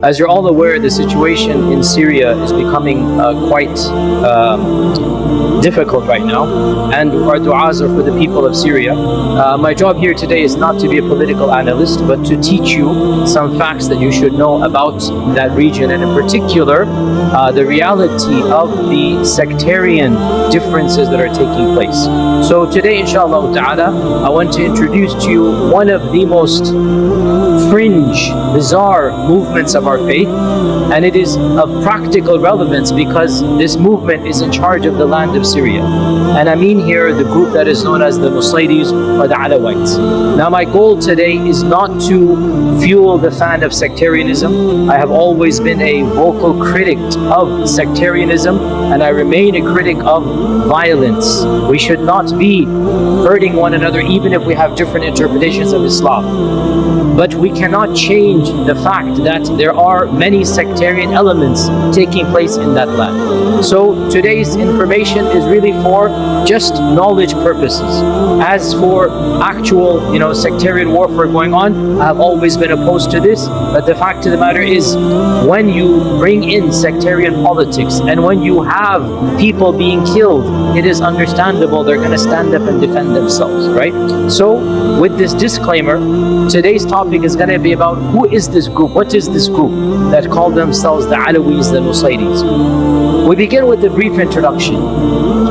As you're all aware, the situation in Syria is becoming quite difficult right now, and our du'as are for the people of Syria. My job here today is not to be a political analyst, but to teach you some facts that you should know about that region, and in particular, the reality of the sectarian differences that are taking place. So today, inshallah ta'ala, I want to introduce to you one of the most fringe, bizarre movements of our faith, and it is of practical relevance because this movement is in charge of the land of Syria. And I mean here the group that is known as the Nusayris or the Alawites. Now my goal today is not to fuel the fan of sectarianism. I have always been a vocal critic of sectarianism, and I remain a critic of violence. We should not be hurting one another even if we have different interpretations of Islam. But we cannot change the fact that there are many sectarian elements taking place in that land. So today's information is really for just knowledge purposes. As for actual, sectarian warfare going on, I have always been opposed to this. But the fact of the matter is, when you bring in sectarian politics and when you have people being killed, it is understandable they're going to stand up and defend themselves, right? So with this disclaimer, today's topic is going to be about who is this group, what is this group that call themselves the Alawis, the Nusayris. We begin with a brief introduction.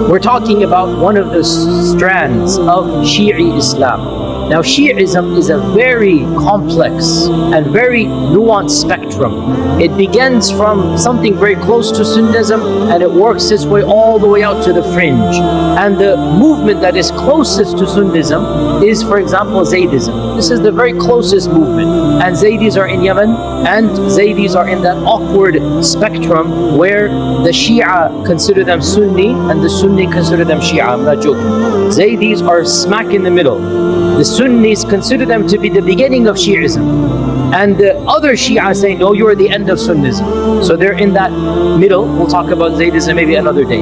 We're talking about one of the strands of Shi'i Islam. Now Shi'ism is a very complex and very nuanced spectrum. It begins from something very close to Sunnism and it works its way all the way out to the fringe. And the movement that is closest to Sunnism is, for example, Zaydism. This is the very closest movement. And Zaydis are in Yemen, and Zaydis are in that awkward spectrum where the Shia consider them Sunni and the Sunni consider them Shia. I'm not joking. Zaydis are smack in the middle. The Sunnis consider them to be the beginning of Shi'ism. And the other Shia say, no, you're the end of Sunnism. So they're in that middle. We'll talk about Zaydism maybe another day.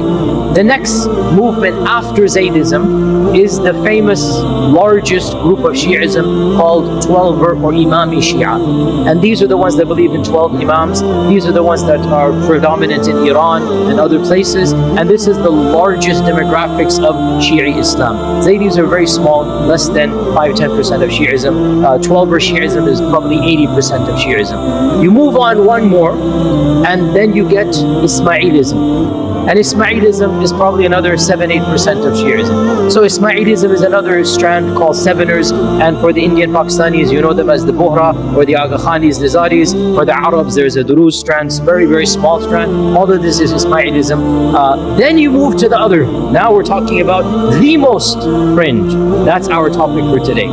The next movement after Zaydism is the famous largest group of Shi'ism called Twelver or Imami Shia. And these are the ones that believe in 12 Imams. These are the ones that are predominant in Iran and other places. And this is the largest demographics of Shi'i Islam. Zaydis are very small, less than 5-10% of Shi'ism. Twelver Shi'ism is probably 80% of Shi'ism. You move on one more, and then you get Ismailism. And Ismailism is probably another 7-8% of Shi'ism. So Ismailism is another strand called Seveners, and for the Indian Pakistanis, you know them as the Bohra or the Aga Khanis, Nizaris. For the Arabs, there's a Duruz strand, very, very small strand. All of this is Ismailism. Then you move to the other. Now we're talking about the most fringe. That's our topic for today.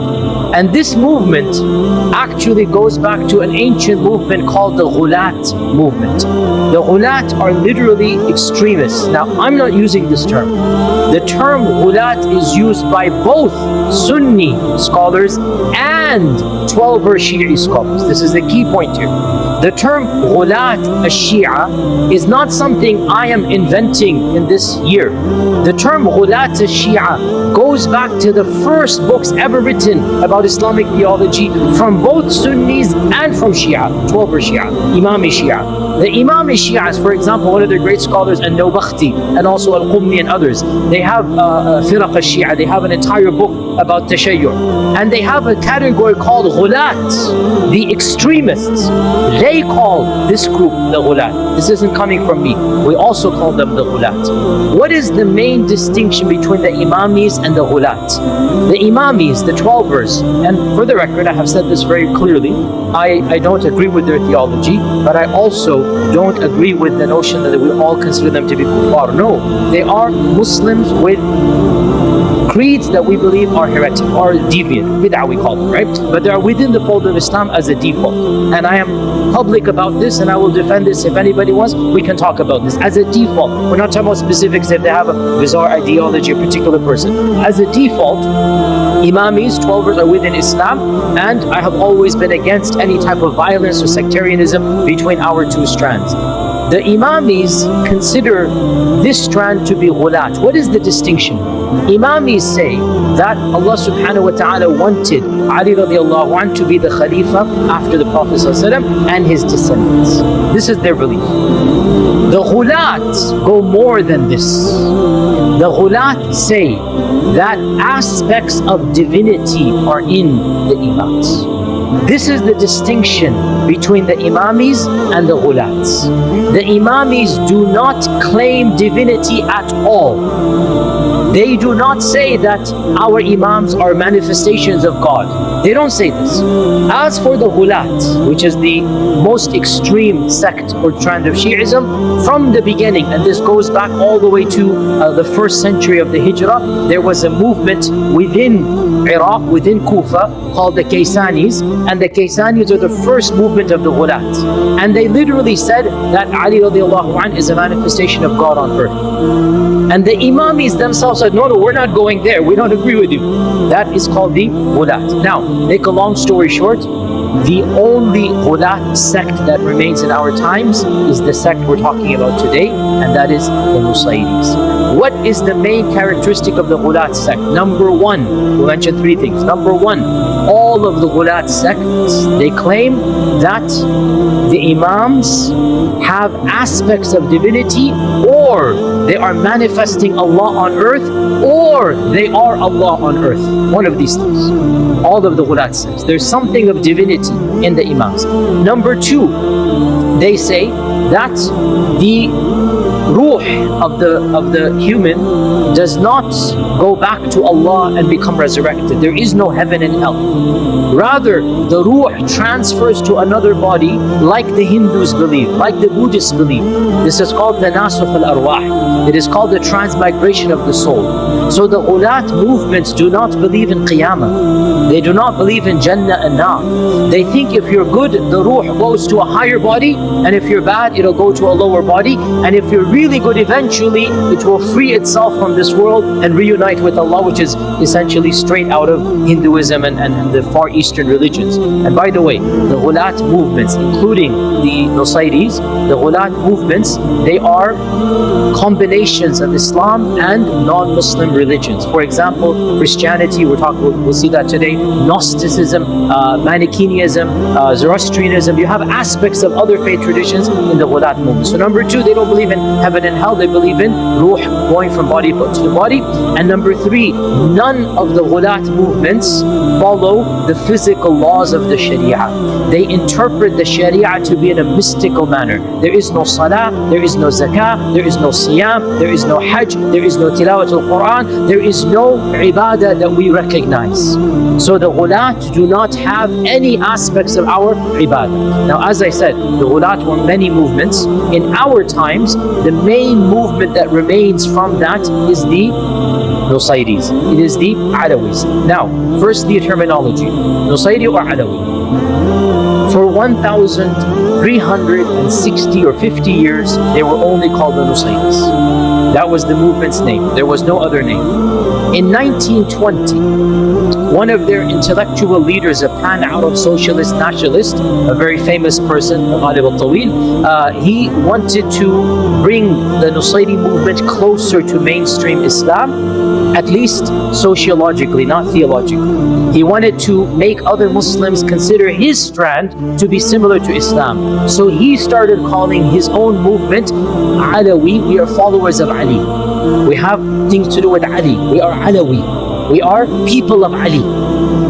And this movement actually goes back to an ancient movement called the Ghulat movement. The Ghulat are literally extremists. Now, I'm not using this term. The term Ghulat is used by both Sunni scholars and 12er Shi'i scholars. This is the key point here. The term Ghulat al-Shia is not something I am inventing in this year. The term Ghulat al-Shia goes back to the first books ever written about Islamic theology from both Sunnis and from Shia, 12er Shia, Imami Shia. The Imami Shias, for example, one of their great scholars, An-Nawbakhti, and also Al-Qummi and others, they have Firaq al-Shia, they have an entire book about Tashayyur. And they have a category called Ghulat, the extremists. They call this group the Ghulat. This isn't coming from me. We also call them the Ghulat. What is the main distinction between the Imamis and the Ghulat? The Imamis, the 12ers, and for the record, I have said this very clearly, I don't agree with their theology, but I also don't agree with the notion that we all consider them to be kuffar. No, they are Muslims with creeds that we believe are heretic or deviant, bid'ah we call them, right? But they are within the fold of Islam as a default. And I am public about this, and I will defend this. If anybody wants, we can talk about this. As a default, we're not talking about specifics if they have a bizarre ideology, a particular person. As a default, Imamis, 12ers are within Islam, and I have always been against any type of violence or sectarianism between our two strands. The Imamis consider this strand to be ghulat. What is the distinction? Imamis say that Allah subhanahu wa ta'ala wanted Ali radiallahu anhu to be the Khalifa after the Prophet ﷺ and his descendants. This is their belief. The ghulat go more than this. The ghulat say that aspects of divinity are in the Imams. This is the distinction between the Imamis and the ghulats. The Imamis do not claim divinity at all. They do not say that our Imams are manifestations of God. They don't say this. As for the ghulat, which is the most extreme sect or trend of Shi'ism, from the beginning, and this goes back all the way to the 1st century of the Hijrah, there was a movement within Iraq, within Kufa, called the Kaysanis, and the Kaysanis are the first movement of the ghulat. And they literally said that Ali radiallahu anhu is a manifestation of God on earth. And the Imamis themselves said, no, we're not going there. We don't agree with you. That is called the ghulat. Now, make a long story short, the only ghulat sect that remains in our times is the sect we're talking about today, and that is the Nusayris. What is the main characteristic of the ghulat sect? Number one, we mentioned 3 things. Number one, all of the ghulat sects, they claim that the Imams have aspects of divinity, or they are manifesting Allah on earth, or they are Allah on earth. One of these things. All of the ghulat sects. There's something of divinity in the Imams. Number 2, they say that the ruh of the human does not go back to Allah and become resurrected. There is no heaven and hell. Rather, the ruh transfers to another body, like the Hindus believe, like the Buddhists believe. This is called tanasukh al-arwah. It is called the transmigration of the soul. So the ghulat movements do not believe in Qiyamah. They do not believe in Jannah and Nar. They think if you're good, the ruh goes to a higher body, and if you're bad, it'll go to a lower body. And if you're really good, eventually it will free itself from this world and reunite with Allah, which is essentially straight out of Hinduism and the Far Eastern religions. And by the way, the ghulat movements, including the Nusayris, the ghulat movements, they are combinations of Islam and non-Muslim religions. For example, Christianity, we'll see that today, Gnosticism, Manichaeism, Zoroastrianism. You have aspects of other faith traditions in the ghulat movement. So number 2, they don't believe in heaven and hell. They believe in ruh going from body to the body. And number 3, none of the ghulat movements follow the physical laws of the Sharia. They interpret the Sharia to be in a mystical manner. There is no salah, there is no zakah, there is no siyam, there is no hajj, there is no tilawat al-Quran, there is no ibadah that we recognize. So the ghulat do not have any aspects of our ibadah. Now, as I said, the ghulat were many movements. In our times, the main movement that remains from that is the Nusayris. It is the Alawis. Now, first the terminology. Nusayri or Alawi. For 1,360 or 50 years, they were only called the Nusayris. That was the movement's name. There was no other name. In 1920, one of their intellectual leaders, a pan-Arab socialist nationalist, a very famous person, Ghalib al-Tawil, he wanted to bring the Nusayri movement closer to mainstream Islam, at least sociologically, not theologically. He wanted to make other Muslims consider his strand to be similar to Islam. So he started calling his own movement Alawi. We are followers of Ali. We have things to do with Ali. We are Alawi. We are people of Ali.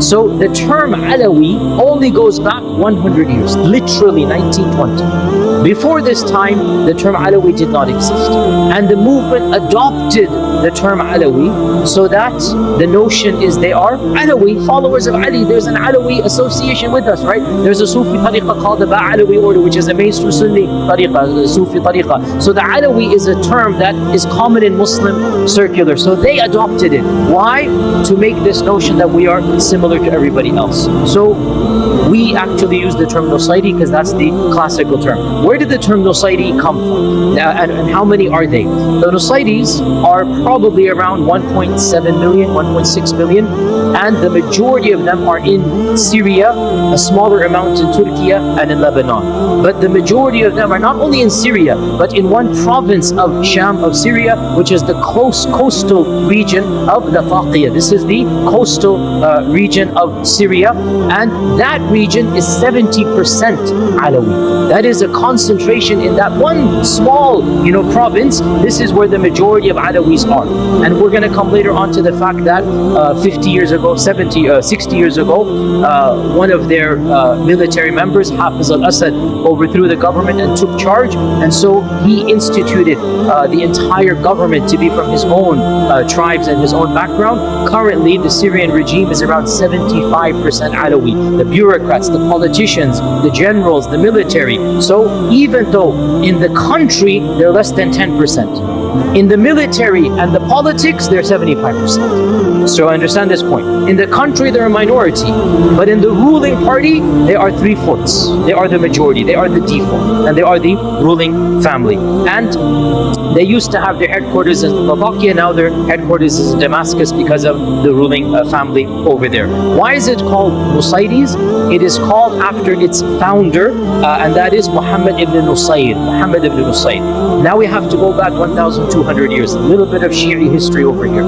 So the term Alawi only goes back 100 years, literally 1920. Before this time, the term Alawi did not exist. And the movement adopted the term Alawi so that the notion is they are Alawi, followers of Ali. There's an Alawi association with us, right? There's a Sufi tariqah called the Ba'alawi order, which is a mainstream Sunni tariqah, the Sufi tariqah. So the Alawi is a term that is common in Muslim circular. So they adopted it. Why? To make this notion that we are similar to everybody else. So we actually use the term Nusayri because that's the classical term. Where did the term Nusayri come from? And how many are they? The Nusayris are probably around 1.7 million, 1.6 million, and the majority of them are in Syria, a smaller amount in Turkey and in Lebanon. But the majority of them are not only in Syria, but in one province of Sham of Syria, which is the coastal region of Latakia. This is the coastal region of Syria, and that region is 70% Alawi. That is a concentration in that one small, province. This is where the majority of Alawis are. And we're going to come later on to the fact that 60 years ago, one of their military members, Hafiz al-Assad, overthrew the government and took charge. And so he instituted the entire government to be from his own tribes and his own background. Currently, the Syrian regime is around 75% Alawi. The bureaucrats, the politicians, the generals, the military. So even though in the country they're less than 10%, in the military and the politics they're 75%. So understand this point. In the country they're a minority, but in the ruling party they are 3/4. They are the majority, they are the default, and they are the ruling family. And they used to have their headquarters in Latakia, now their headquarters is in Damascus because of the ruling family over there. Why is it called Nusayris? It is called after its founder, and that is Muhammad ibn Nusayr. Muhammad ibn Nusayr. Now we have to go back 1,200 years. A little bit of Shi'i history over here.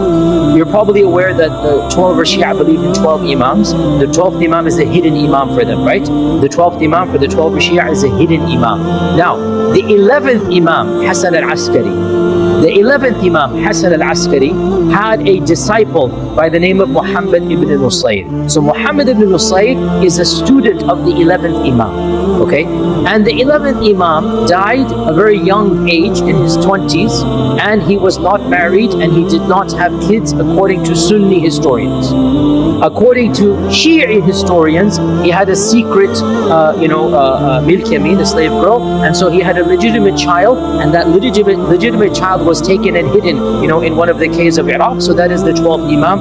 You're probably aware that the 12 Shia believe in 12 Imams. The 12th Imam is a hidden Imam for them, right? The 12th Imam for the 12 Shia is a hidden Imam. Now, the 11th Imam, Hassan al-Askari, had a disciple by the name of Muhammad ibn Nusayr. So Muhammad ibn Nusayr is a student of the 11th Imam. Okay? And the 11th Imam died a very young age, in his 20s, and he was not married and he did not have kids according to Sunni historians. According to Shi'i historians, he had a secret, milk yamin, a slave girl, and so he had a legitimate child, and that legitimate child was taken and hidden, in one of the caves of Iraq. So that is the 12th Imam,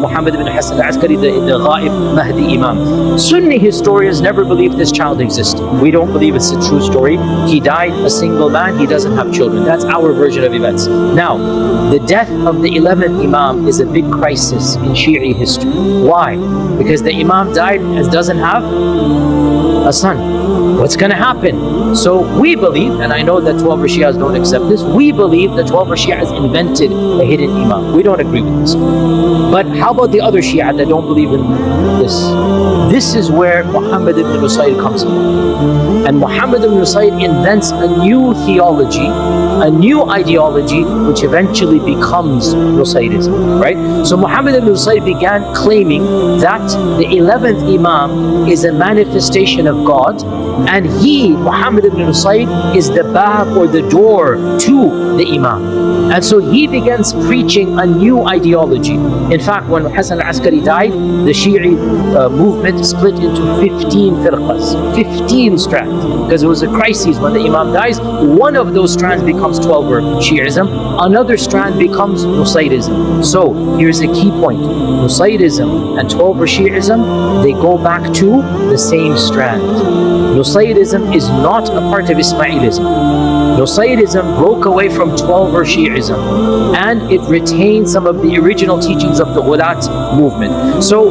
Muhammad ibn Hassan al-Askari, the Ghaib Mahdi Imam. Sunni historians never believe this child existed. We don't believe it's a true story. He died a single man, he doesn't have children. That's our version of events. Now, the death of the 11th Imam is a big crisis in Shi'i history. Why? Because the Imam died and doesn't have a son. What's going to happen? So we believe, and I know that 12 Shias don't accept this, we believe that 12 Shias invented a hidden Imam. We don't agree with this. But how about the other Shia that don't believe in this? This is where Muhammad ibn Nusayr comes in. And Muhammad ibn Nusayr invents a new theology, a new ideology, which eventually becomes Nusayrism, right? So Muhammad ibn Nusayr began claiming that the 11th Imam is a manifestation of God, and he, Muhammad ibn Nusayr, is the bab or the door to the Imam. And so he begins preaching a new ideology. In fact, when Hassan al-Askari died, the Shi'i movement split into 15 firqas, 15 strands, because it was a crisis. When the Imam dies, one of those strands becomes 12er Shi'ism, another strand becomes Nusayrism. So here's a key point. Nusayrism and 12er Shi'ism, they go back to the same strand. Nusayrism is not a part of Ismailism. Nusayrism broke away from 12er Shi'ism, and it retained some of the original teachings of the Ghulat movement. So,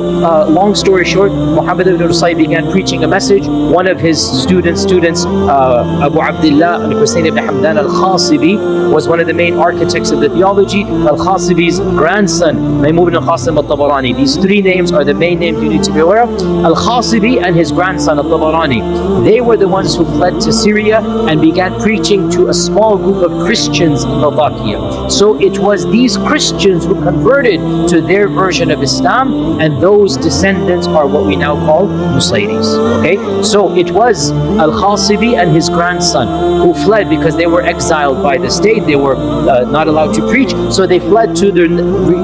long story short, Muhammad ibn Nusayr began preaching a message. One of his students, Abu Abdullah al-Husayn ibn Hamdan al-Khasibi, was one of the main architects of the theology. Al-Khasibi's grandson, Maymun ibn al-Qasim al-Tabarani. These three names are the main names you need to be aware of. Al-Khasibi and his grandson al-Tabarani, they were the ones who fled to Syria and began preaching to a small group of Christians in Latakia. So it was these Christians who converted to their version of Islam, and those descendants are what we now call Nusayris. Okay, so it was Al-Khasibi and his grandson who fled because they were exiled by the state. They were not allowed to preach, so they fled to the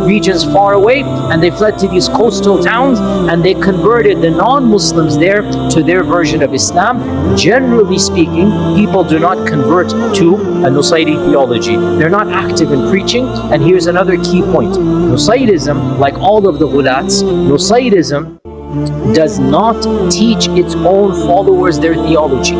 regions far away, and they fled to these coastal towns, and they converted the non-Muslims there to their version of Islam. Generally speaking, people do not convert to a Nusayri theology. They're not active in preaching. And here's another key point. Nusayrism, like all of the Ghulats, Nusayrism does not teach its own followers their theology.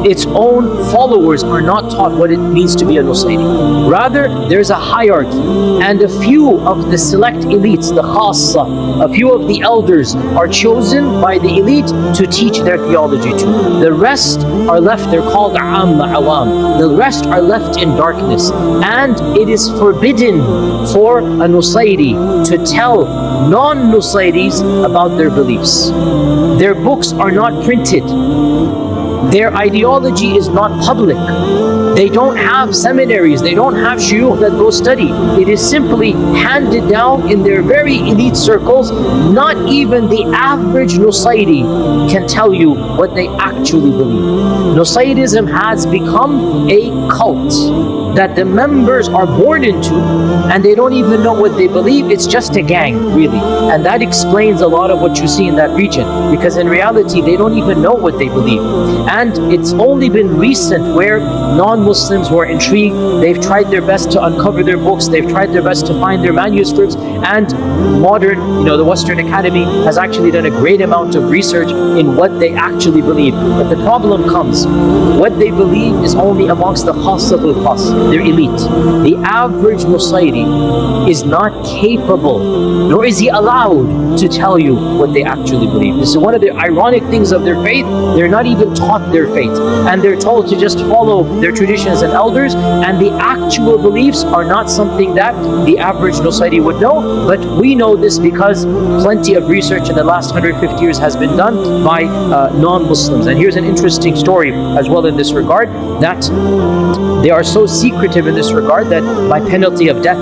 Its own followers are not taught what it means to be a Nusayri. Rather, there's a hierarchy, and a few of the select elites, the khassa, a few of the elders are chosen by the elite to teach their theology to. The rest are left, they're called amma, awam. The rest are left in darkness, and it is forbidden for a Nusayri to tell non-Nusayris about their beliefs. Their books are not printed. Their ideology is not public. They don't have seminaries. They don't have shuyukh that go study. It is simply handed down in their very elite circles. Not even the average Nusayri can tell you what they actually believe. Nusayrism has become a cult that the members are born into, and they don't even know what they believe. It's just a gang, really. And that explains a lot of what you see in that region, because in reality, they don't even know what they believe. And it's only been recent where non-Muslims who are intrigued, they've tried their best to uncover their books, they've tried their best to find their manuscripts, and modern, the Western Academy has actually done a great amount of research in what they actually believe. But the problem comes, what they believe is only amongst the khassatul khas, their elite. The average Nusayri is not capable, nor is he allowed to tell you what they actually believe. This is one of the ironic things of their faith. They're not even taught their faith, and they're told to just follow their traditions and elders, and the actual beliefs are not something that the average Nusayri would know. But we know this because plenty of research in the last 150 years has been done by non-Muslims. And here's an interesting story as well in this regard, that they are so secretive in this regard that by penalty of death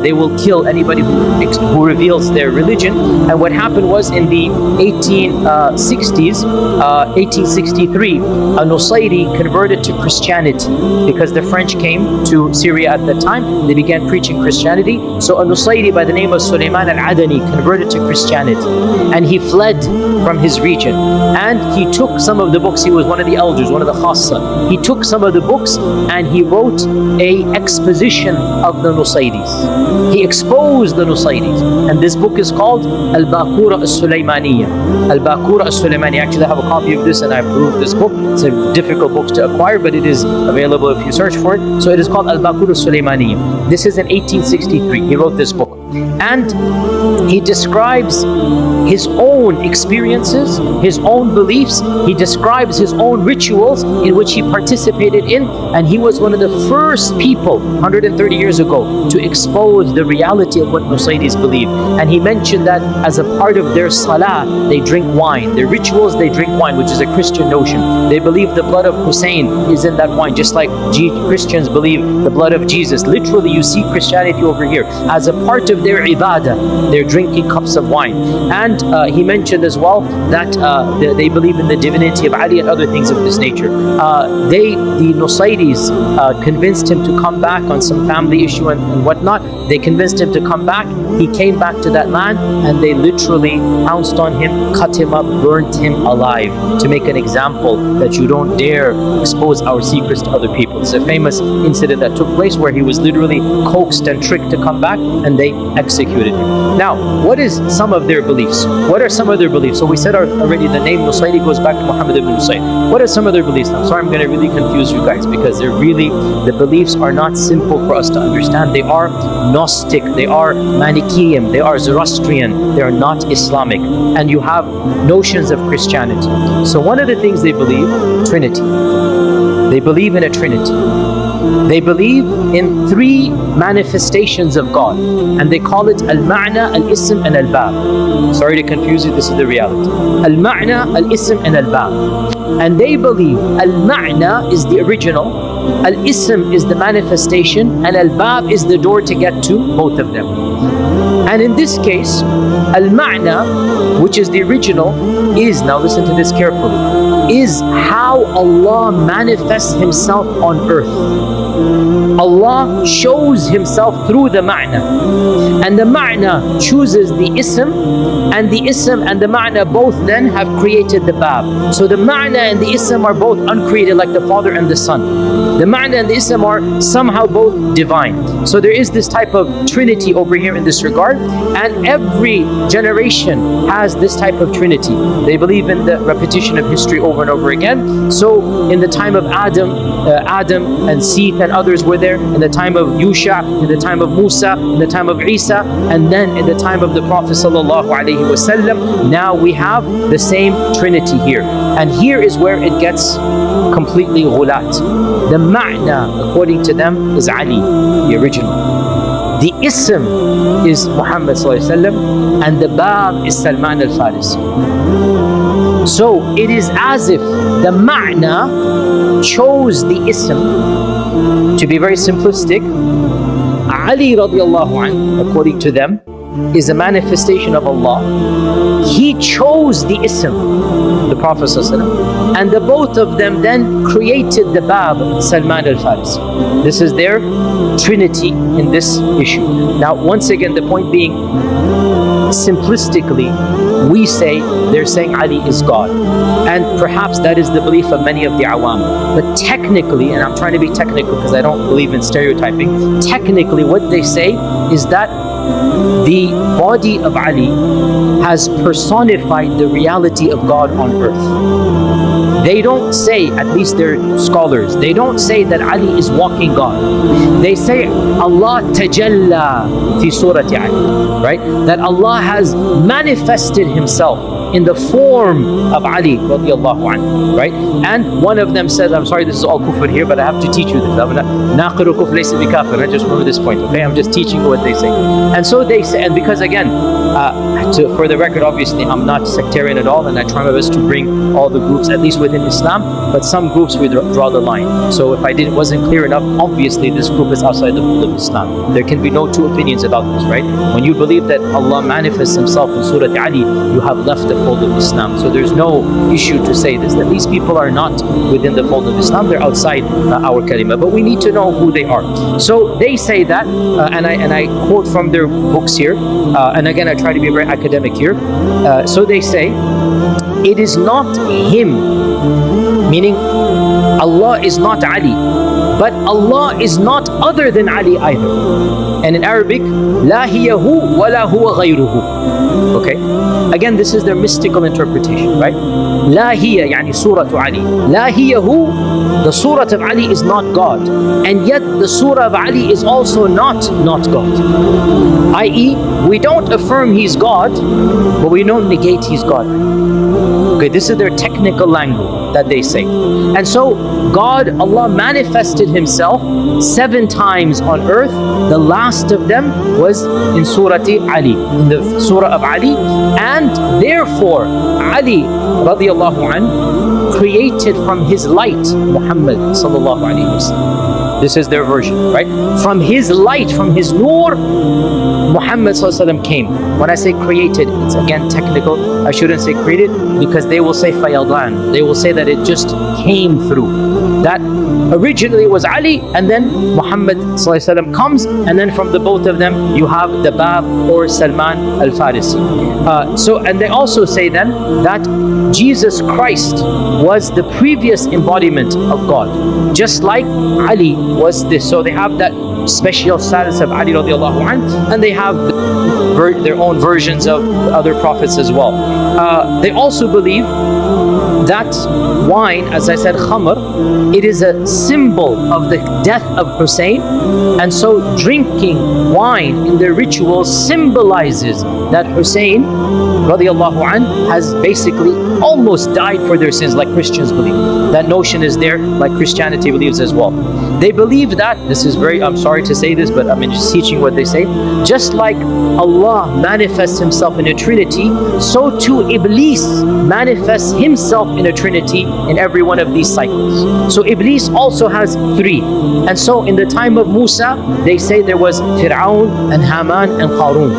they will kill anybody who reveals their religion. And what happened was, in the 1860s, 1863, a Nusayri converted to Christianity because the French came to Syria at that time. They began preaching Christianity. So a Nusayri by the name of Sulaiman al-Adani converted to Christianity, and he fled from his region, and he took some of the books. He was one of the elders, one of the khassa. He took some of the books and he wrote a exposition of the Nusayris. He exposed the Nusayris, and this book is called Al-Baqura Al-Sulaymaniya. Al-Baqura Al-Sulaymaniya. Actually, I have a copy of this and I approved this book. It's a difficult book to acquire, but it is available if you search for it. So it is called Al-Baqura Al-Sulaymaniya. This is in 1863. He wrote this book, and he describes his own experiences, his own beliefs. He describes his own rituals in which he participated in, and he was one of the first people 130 years ago to expose the reality of what Nusayris believe. And he mentioned that as a part of their salah, they drink wine. Their rituals, they drink wine, which is a Christian notion. They believe the blood of Hussein is in that wine, just like Christians believe the blood of Jesus. Literally, you see Christianity over here. As a part of their ibadah, they're drinking cups of wine. And he mentioned as well that they believe in the divinity of Ali and other things of this nature. The Nusayris convinced him to come back on some family issue and whatnot. They convinced him to come back. He came back to that land, and they literally pounced on him, cut him up, burnt him alive, to make an example that you don't dare expose our secrets to other people. It's a famous incident that took place where he was literally coaxed and tricked to come back, and they executed him. Now, what is some of their beliefs? What are some of their beliefs? So we said already the name Nusayri goes back to Muhammad ibn Nusayr. What are some of their beliefs? I'm sorry, I'm going to really confuse you guys, because the beliefs are not simple for us to understand. They are Gnostic, they are Manichaean, they are Zoroastrian, they are not Islamic. And you have notions of Christianity. So one of the things they believe, Trinity. They believe in a Trinity. They believe in three manifestations of God, and they call it Al-Ma'na, Al-Ism, and Al-Bab. Sorry to confuse you, this is the reality. Al-Ma'na, Al-Ism, and Al-Bab. And they believe Al-Ma'na is the original, Al-Ism is the manifestation, and Al-Bab is the door to get to both of them. And in this case, Al-Ma'na, which is the original, is, now listen to this carefully, is how Allah manifests Himself on earth. Allah shows Himself through the ma'na, and the ma'na chooses the ism, and the ism and the ma'na both then have created the bab. So the ma'na and the ism are both uncreated, like the Father and the Son. The ma'na and the ism are somehow both divine. So there is this type of trinity over here in this regard, and every generation has this type of trinity. They believe in the repetition of history over and over again. So in the time of Adam and Seth and others were there, in the time of Yusha, in the time of Musa, in the time of Isa, and then in the time of the Prophet sallallahu alaihi wasallam. Now we have the same trinity here, and here is where it gets completely ghulat. The ma'na, according to them, is Ali, the original. The ism is Muhammad sallallahu alaihi wasallam, and the bab is Salman al-Farisi. So it is as if the ma'na chose the ism. To be very simplistic, Ali radiallahu anhu, according to them, is a manifestation of Allah. He chose the ism, the Prophet ﷺ, and the both of them then created the bab, Salman al-Farisi. This is their trinity in this issue. Now, once again, the point being, simplistically, we say they're saying Ali is God, and perhaps that is the belief of many of the awam. But technically, and I'm trying to be technical because I don't believe in stereotyping, technically what they say is that the body of Ali has personified the reality of God on earth. They don't say, at least they're scholars, they don't say that Ali is walking God. They say Allah tajalla fi surati Ali, right? That Allah has manifested Himself in the form of Ali radiallahu anhu, right? And one of them says, I'm sorry, this is all kufr here, but I have to teach you this. Naqiru kufr laysa bi kafir. I just remember this point, okay? I'm just teaching you what they say. And so they say, and because again, for the record, obviously, I'm not sectarian at all, and I try my best to bring all the groups, at least within Islam, but some groups we draw the line. So if I wasn't clear enough, obviously this group is outside the fold of Islam. There can be no two opinions about this, right? When you believe that Allah manifests Himself in Surah Ali, you have left the fold of Islam. So there's no issue to say this, that these people are not within the fold of Islam, they're outside our kalima, but we need to know who they are. So they say that, and I quote from their books here, and again I try to be very academic here. So they say, it is not Him, meaning Allah is not Ali, but Allah is not other than Ali either. And in Arabic, la hiya hu wa la huwa ghayruhu. Okay, again this is their mystical interpretation, right? La hiya, yani surah Ali. La hiya hu, the surah of Ali is not God, and yet the surah of Ali is also not God. I.e., we don't affirm He's God, but we don't negate He's God. Okay, this is their technical language that they say. And so God, Allah manifested Himself 7 times on earth. The last of them was in Surah Ali, in the Surah of Ali, and therefore Ali radiallahu anhu created from His light Muhammad sallallahu alaihi wasallam. This is their version, right? From His light, from His nur, Muhammad sallallahu alaihi wasallam came. When I say created, it's again technical. I shouldn't say created, because they will say fayadan. They will say that it just came through. That originally was Ali, and then Muhammad sallallahu alaihi wasallam comes, and then from the both of them you have the Bab or Salman al-Farisi. And they also say then that Jesus Christ was the previous embodiment of God, just like Ali was this. So they have that special status of Ali radiallahu anhu, and they have their own versions of other prophets as well. They also believe that wine, as I said, khamr, it is a symbol of the death of Hussein, and so drinking wine in their rituals symbolizes that Hussein radiallahu anhu has basically almost died for their sins, like Christians believe. That notion is there, like Christianity believes as well. They believe that, this is very, I'm sorry to say this, but I'm just teaching what they say, just like Allah manifests Himself in a Trinity, so too Iblis manifests himself in a Trinity in every one of these cycles. So Iblis also has 3. And so in the time of Musa, they say there was Fir'aun and Haman and Qarun.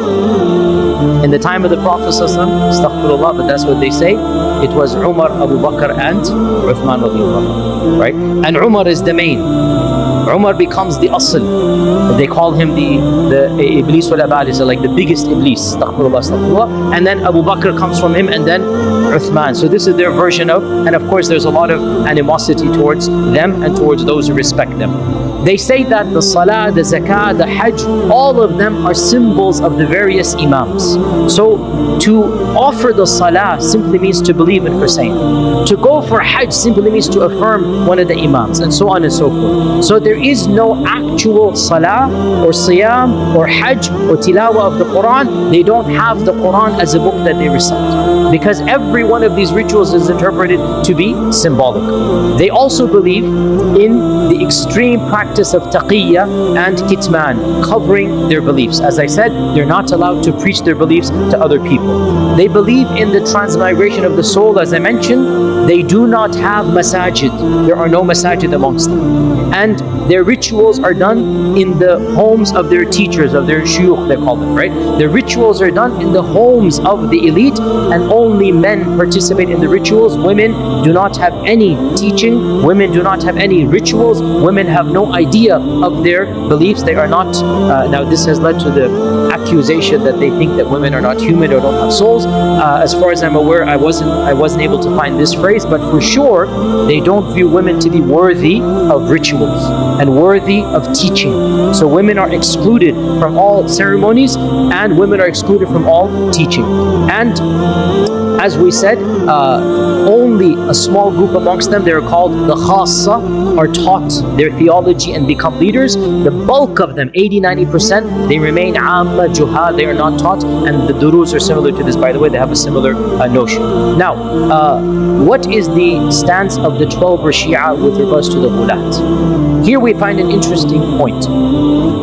In the time of the Prophet astaghfirullah, but that's what they say, it was Umar, Abu Bakr and Uthman radiallahu anhu, right? And Umar is the main. Umar becomes the asl. They call him the Iblis wal Abalis, like the biggest Iblis, astaghfirullah, astaghfirullah. And then Abu Bakr comes from him, and then Uthman. So this is their version of, and of course there's a lot of animosity towards them and towards those who respect them. They say that the salah, the zakah, the hajj, all of them are symbols of the various imams. So to offer the salah simply means to believe in Hussein. To go for hajj simply means to affirm one of the imams, and so on and so forth. So there is no actual salah or siyam or hajj or tilawah of the Quran. They don't have the Quran as a book that they recite, because every one of these rituals is interpreted to be symbolic. They also believe in the extreme practice of taqiyya and kitman, covering their beliefs. As I said, they're not allowed to preach their beliefs to other people. They believe in the transmigration of the soul. As I mentioned, they do not have masajid. There are no masajid amongst them. And their rituals are done in the homes of their teachers, of their shuyukh, they call them, right? Their rituals are done in the homes of the elite, and only men participate in the rituals. Women do not have any teaching. Women do not have any rituals. Women have no idea of their beliefs. They are not, now this has led to the accusation that they think that women are not human or don't have souls. As far as I'm aware, I wasn't able to find this phrase, but for sure, they don't view women to be worthy of rituals and worthy of teaching. So women are excluded from all ceremonies, and women are excluded from all teaching. And as we said, only a small group amongst them, they're called the khassa, are taught their theology and become leaders. The bulk of them, 80-90%, they remain amma, juhal, they are not taught, and the durus are similar to this, by the way. They have a similar notion. Now, what is the stance of the 12 Shia with regards to the ghulat? Here we find an interesting point.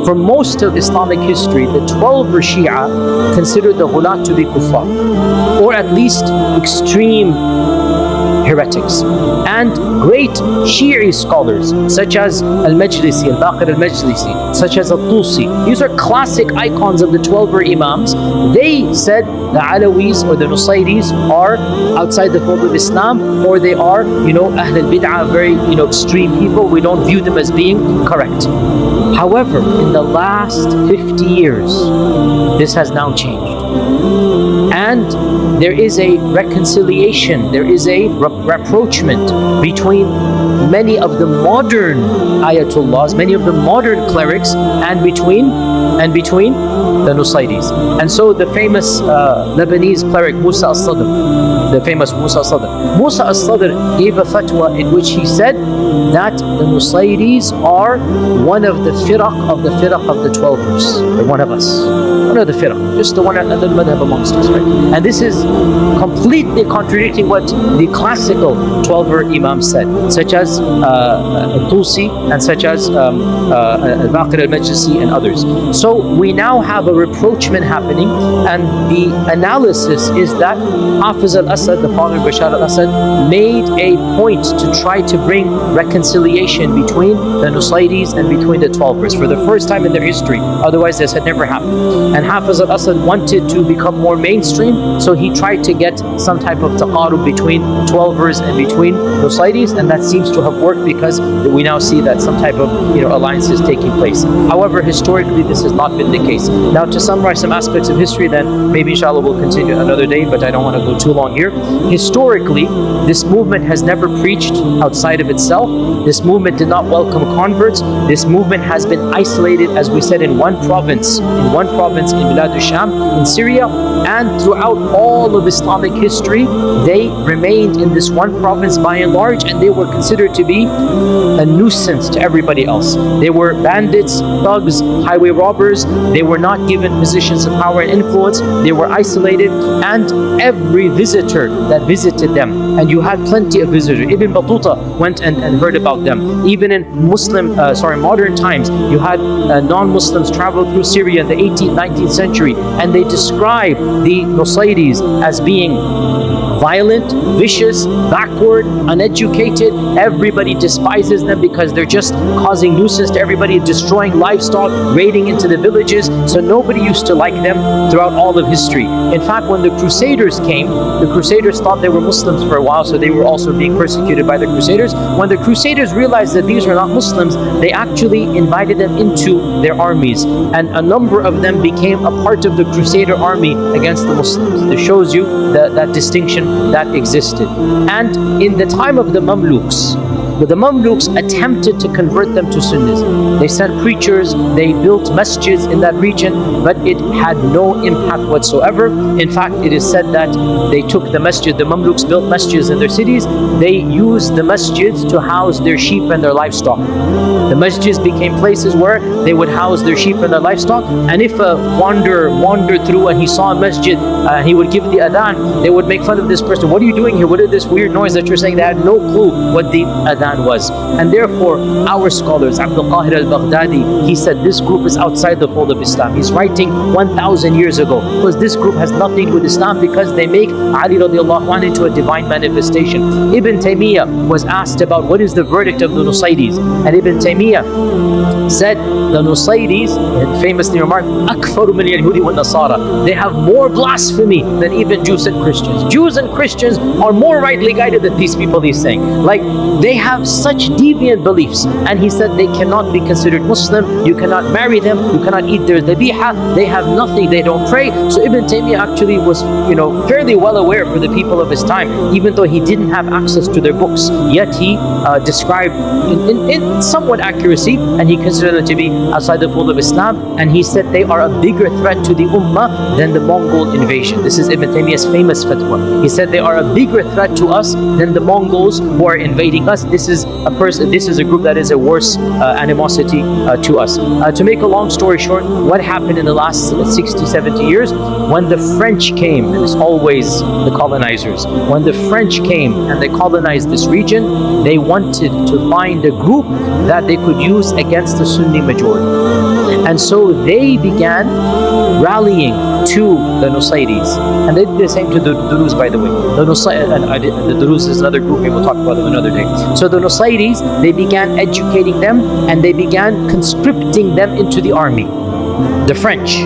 For most of Islamic history, the 12 Shia considered the ghulat to be kuffar, or at least extreme heretics. And great Shi'i scholars such as Al-Majlisi, Al-Baqir Al-Majlisi, such as Al-Tusi, these are classic icons of the 12 Imams. They said the Alawis or the Nusayris are outside the fold of Islam, or they are, Ahl al-Bid'ah, very, extreme people. We don't view them as being correct. However, in the last 50 years, this has now changed. And there is a reconciliation, there is a rapprochement between many of the modern ayatullahs, many of the modern clerics, and between the Nusayris. And so the famous Lebanese cleric Musa al-Sadr, the famous Musa al-Sadr. Musa al-Sadr gave a fatwa in which he said that the Nusayris are one of the firaq of the 12ers. They're one of us. One of the firaq, just the one other madhab amongst us, right? And this is completely contradicting what the classical 12er Imams said, such as Tusi and such as Al-Baqir Al-Majlisi and others. So we now have a rapprochement happening, and the analysis is that Hafiz al-Assad, the father of Bashar al-Assad, made a point to try to bring reconciliation between the Nusayris and between the 12ers for the first time in their history. Otherwise, this had never happened. And Hafiz al-Assad wanted to become more mainstream, so he tried to get some type of taqarub between 12ers and between Nusayris, and that seems to have worked, because we now see that some type of alliance is taking place. However, historically, this has not been the case. Now, to summarize some aspects of history, then maybe inshallah we'll continue another day, but I don't want to go too long here. Historically, this movement has never preached outside of itself. This movement did not welcome converts. This movement has been isolated, as we said, in one province in Bilad al-Sham, in Syria, and throughout all of Islamic history, they remained in this one province by and large, and they were considered to be a nuisance to everybody else. They were bandits, thugs, highway robbers. They were not given positions of power and influence. They were isolated, and every visitor that visited them, and you had plenty of visitors. Ibn Battuta went and heard about them. Even in modern times, you had non-Muslims travel through Syria in the 18th, 19th century, and they describe the Nusayris as being violent, vicious, backward, uneducated. Everybody despises them because they're just causing nuisance to everybody, destroying livestock, raiding into the villages. So nobody used to like them throughout all of history. In fact, when the Crusaders came, the Crusaders thought they were Muslims for a while, so they were also being persecuted by the Crusaders. When the Crusaders realized that these are not Muslims, they actually invited them into their armies, and a number of them became a part of the Crusader army against the Muslims. This shows you that distinction that existed. And in the time of the Mamluks, the Mamluks attempted to convert them to Sunnism. They sent preachers, they built masjids in that region, but it had no impact whatsoever. In fact, it is said that they took the masjid, the Mamluks built masjids in their cities, they used the masjids to house their sheep and their livestock. The masjids became places where they would house their sheep and their livestock, and if a wanderer wandered through and he saw a masjid, he would give the adhan, they would make fun of this person. What are you doing here? What is this weird noise that you're saying? They had no clue what the adhan was. And therefore, our scholars, Abdul Qahir al-Baghdadi, he said this group is outside the fold of Islam. He's writing 1,000 years ago, because this group has nothing to do with Islam, because they make Ali radiallahu anhu into a divine manifestation. Ibn Taymiyyah was asked about what is the verdict of the Nusayris, and Ibn Taymiyyah said the Nusayris, famously remarked, Akfaru min al-Yahudi wa Nasara. They have more blasphemy than even Jews and Christians. Jews and Christians are more rightly guided than these people, he's saying. Like, they have such deviant beliefs, and he said they cannot be considered Muslim, you cannot marry them, you cannot eat their dhabiha, they have nothing, they don't pray. So Ibn Taymiyyah actually was, fairly well aware for the people of his time, even though he didn't have access to their books, yet he described in somewhat accuracy, and he considered them to be outside the fold of Islam, and he said they are a bigger threat to the ummah than the Mongol invasion. This is Ibn Taymiyyah's famous fatwa. He said they are a bigger threat to us than the Mongols who are invading us. This is a group that is a worse animosity to us. To make a long story short, what happened in the last 60, 70 years? When the French came, and it's always the colonizers, when the French came and they colonized this region, they wanted to find a group that they could use against the Sunni majority. And so they began rallying to the Nusayris. And they did the same to the Duruz, by the way. The Duruz is another group, we will talk about them another day. So the Nusayris, they began educating them, and they began conscripting them into the army. The French,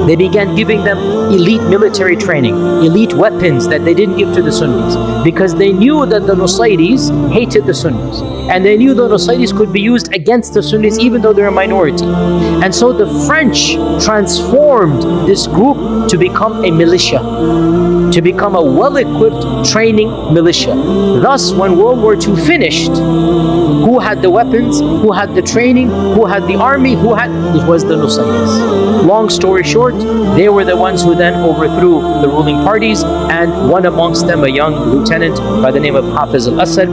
they began giving them elite military training, elite weapons that they didn't give to the Sunnis, because they knew that the Nusayris hated the Sunnis, and they knew the Nusayris could be used against the Sunnis even though they're a minority. And so the French transformed this group to become a militia, to become a well-equipped training militia. Thus, when World War II finished, who had the weapons, who had the training, who had the army, it was the Nusayris. Long story short, they were the ones who then overthrew the ruling parties, and one amongst them, a young lieutenant by the name of Hafiz al-Assad,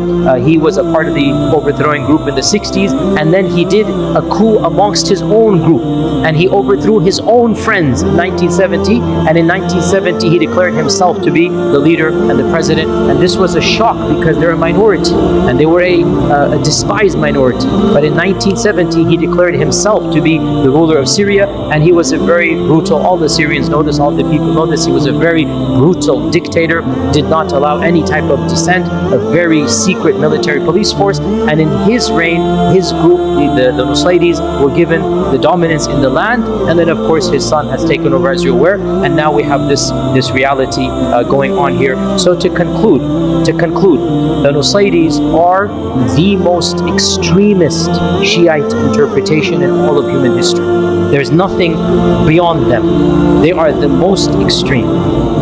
he was a part of the overthrowing group in the 60s, and then he did a coup amongst his own group, and he overthrew his own friends in 1970, and in 1970 he declared himself to be the leader and the president, and this was a shock because they're a minority, and they were a despised minority. But in 1970 he declared himself to be the ruler of Syria, and he was a very brutal, all the Syrians know this, all the people know this, he was a very brutal dictator, did not allow any type of dissent, a very secret military police force, and in his reign, his group, the Nusayris, were given the dominance in the land, and then of course his son has taken over, as you're aware, and now we have this reality going on here. So to conclude, the Nusayris are the most extremist Shiite interpretation in all of human history. There's nothing beyond them. They are the most extreme.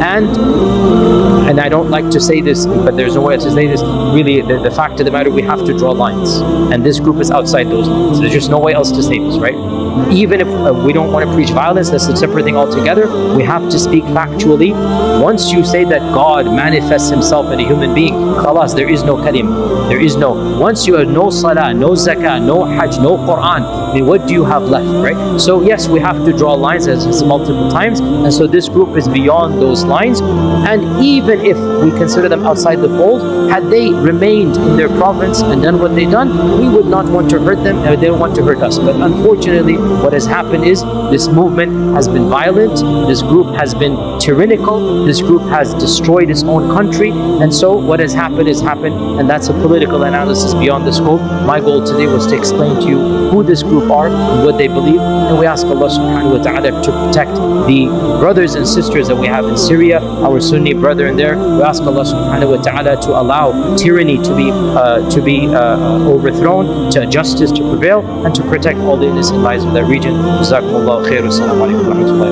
And I don't like to say this, but there's no way to say this. Really, the fact of the matter, we have to draw lines. And this group is outside those lines. There's just no way else to say this, right? Even if we don't want to preach violence, that's a separate thing altogether. We have to speak factually. Once you say that God manifests himself in a human being, khalas, there is no kalim. There is no. Once you have no salah, no zakah, no hajj, no Quran, then what do you have left, right? So yes, we have to draw lines, as I said multiple times. And so this group is beyond those lines. And even if we consider them outside the fold, had they remained in their province and done what they done, we would not want to hurt them, and they don't want to hurt us. But unfortunately, What has happened is this movement has been violent, this group has been tyrannical, this group has destroyed its own country, and so what has happened is happened, and that's a political analysis beyond the scope. My goal today was to explain to you who this group are and what they believe, and we ask Allah subhanahu wa ta'ala to protect the brothers and sisters that we have in Syria, our Sunni brethren there. We ask Allah subhanahu wa ta'ala to allow tyranny to be overthrown, to justice to prevail, and to protect all the innocent lives of that region. Jazakumullahu khair. Assalamu alaikum wa rahmatullahi.